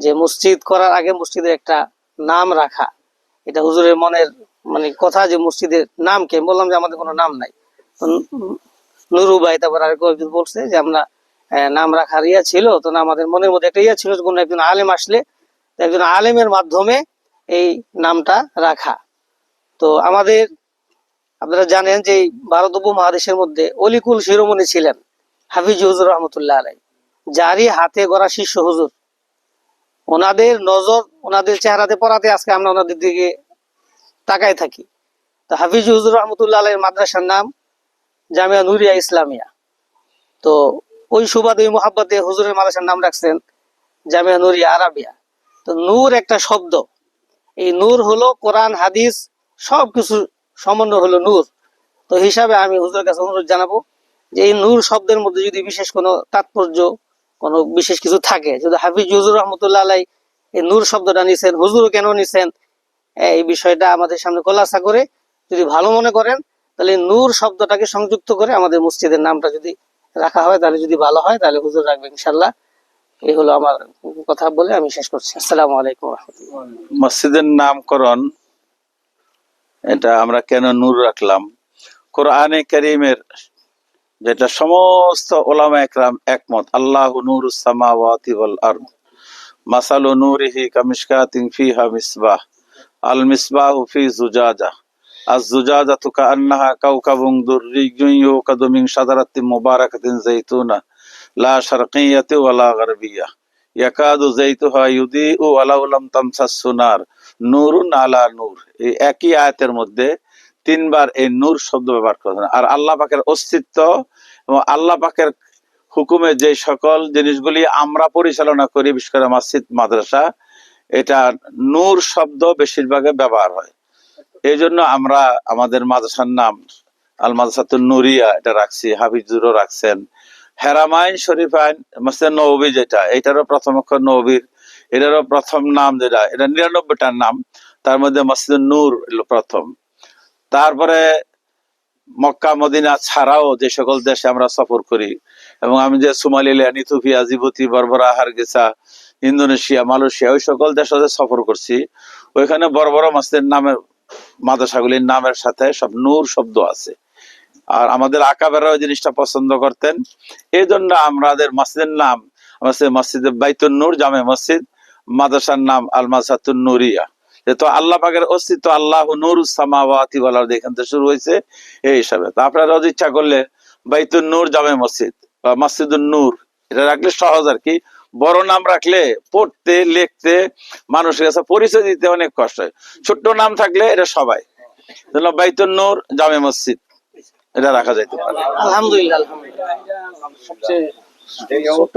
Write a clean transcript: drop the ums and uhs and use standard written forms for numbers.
যে মসজিদ করার আগে মসজিদের একটা নাম রাখা, এটা হুজুরের মনের মানে কথা, যে মসজিদের নাম কি। বললাম যে আমাদের কোনো নাম নাই। নুরু ভাই তারপর আর কয়েকজন বলছে যে আমরা নাম রাখার ইয়া ছিল, তো না আমাদের মনের মধ্যে একটা ইয়া ছিল যে কোনো একজন আলেম আসলে একজন আলেমের মাধ্যমে এই নামটা রাখা। তো আমাদের আপনারা জানেন যে ভারত উপমহাদেশের মধ্যে অলিকুল শিরোমণি ছিলেন হাফিজ হুজুর রহমতুল্লাহ আলাই, যারই হাতে গড়া শিষ্য হুজুর। ওনাদের নজর ওনাদের চেহারাতে পড়াতে আজকে আমরা ওনাদের দিকে তাকায় থাকি। তো হাফিজ হুজুর রহমতুল্লাহ আলাইয়ের মাদ্রাসার নাম জামিয়া নুরিয়া ইসলামিয়া। তো ওই সুবাদে ওই মোহাব্বতে হুজুরের মাদ্রাসার নাম রাখছেন জামিয়া নুরিয়া আরাবিয়া। তো নূর একটা শব্দ, এই নূর হলো কোরআন হাদিস সবকিছু সমন্বয় হলো নূর। তো হিসাবে আমি হুজুরের কাছে অনুরোধ জানাবো যে এই নূর শব্দের মধ্যে যদি বিশেষ কোনো তাৎপর্য, কোনো বিশেষ কিছু থাকে, যদি হাফিজ হুজুর রহমতুল্লাহ আলাই এই নূর শব্দটা নিছেন, হুজুর কেন নিছেন, এই বিষয়টা আমাদের সামনে খোলাসা করে যদি ভালো মনে করেন, তাহলে নূর শব্দটাকে সংযুক্ত করে আমাদের মসজিদের নামটা যদি রাখা হয় তাহলে যদি ভালো হয়, তাহলে হুজুর রাখবেন ইনশাল্লাহ। এই হলো আমার কথা, বলে আমি শেষ করছি। আসসালামু আলাইকুম ওয়া রাহমাতুল্লাহ। মসজিদের নামকরণ এটা আমরা কেন নূর রাখলাম, কোরআনে কারীমের যেটা সমস্ত উলামা একরাম একমত, আল্লাহু নূরুস সামাওয়াতি ওয়াল আরদ মাসালু নূরিহি কামিশকাতিন ফিহা মিসবাহ আল মিসবাহু ফি জুজাজা আজ-জুজাজাতু কাআন্নাহা কাওকাবুন দুররিয়্যুন ইউকাদু মিন শাজারাতিন মুবারাকাতিন যাইতুনা লা শারকিয়্যাতি ওয়ালা গারবিয়্যা ইয়াকাদু যাইতুহা ইউদিউ ওয়ালাউ লাম তামসাসসু নার নূরুন আলা নূর। এই একই আয়াতের মধ্যে তিনবার এই নূর শব্দ ব্যবহার করেছেন। আর আল্লাহ পাকের অস্তিত্ব এবং আল্লাহ পাকের হুকুমে যে সকল জিনিসগুলি আমরা পরিচালনা করি, বিশেষ করে মসজিদ মাদ্রাসা, এটা নূর শব্দ বেশিরভাগে ব্যবহার হয়। এই জন্য আমরা আমাদের মাদ্রাসার নাম আল মাদ্রাসাতুন নুরিয়া এটা রাখছি, হাফিজুরও রাখছেন। হেরামাইন শরীফাইন মসজিদ নববী যেটা, এটারও প্রথম অক্ষর নববীর, এটারও প্রথম নাম যেটা, এটা ৯৯টার নাম, তার মধ্যে মসজিদ নূর প্রথম। তারপরে মক্কা মদিনা ছাড়াও যে সকল দেশে আমরা সফর করি, এবং আমি যে Somaliland, Ethiopia, Djibouti, Berbera, Hargeisa, Indonesia, Malaysia, ওই সকল দেশে সফর করছি, ওইখানে বড় বড় মসজিদের নামের মাদ্রাসাগুলির নামের সাথে সব নূর শব্দ আছে। আর আমাদের আকাবেরা ওই জিনিসটা পছন্দ করতেন, এই জন্য আমাদের মসজিদের নাম মসজিদে বাইতুন নূর জামে মসজিদ, মাদ্রাসার নাম আল মাদ্রাসাতুন নুরিয়া। তো আল্লাহ পাকের অস্তিত্ব, আল্লাহু নূরুস সামাওয়াতি ওয়াল আরদ এখান থেকে শুরু হয়েছে এই হিসাবে। তো আপনারা ইচ্ছা করলে বাইতুন নূর জামে মসজিদ বা মসজিদুন নূর এটা রাখলে সহজ আর কি। বড় নাম রাখলে পড়তে লিখতে মানুষের কাছে পরিচয় দিতে অনেক কষ্ট হয়। ছোট্ট নাম থাকলে এটা সবাই, বাইতুন নূর জামে মসজিদ এটা রাখা যাইতে পারে। আলহামদুলিল্লাহ, আলহামদুলিল্লাহ। সবচেয়ে ছোট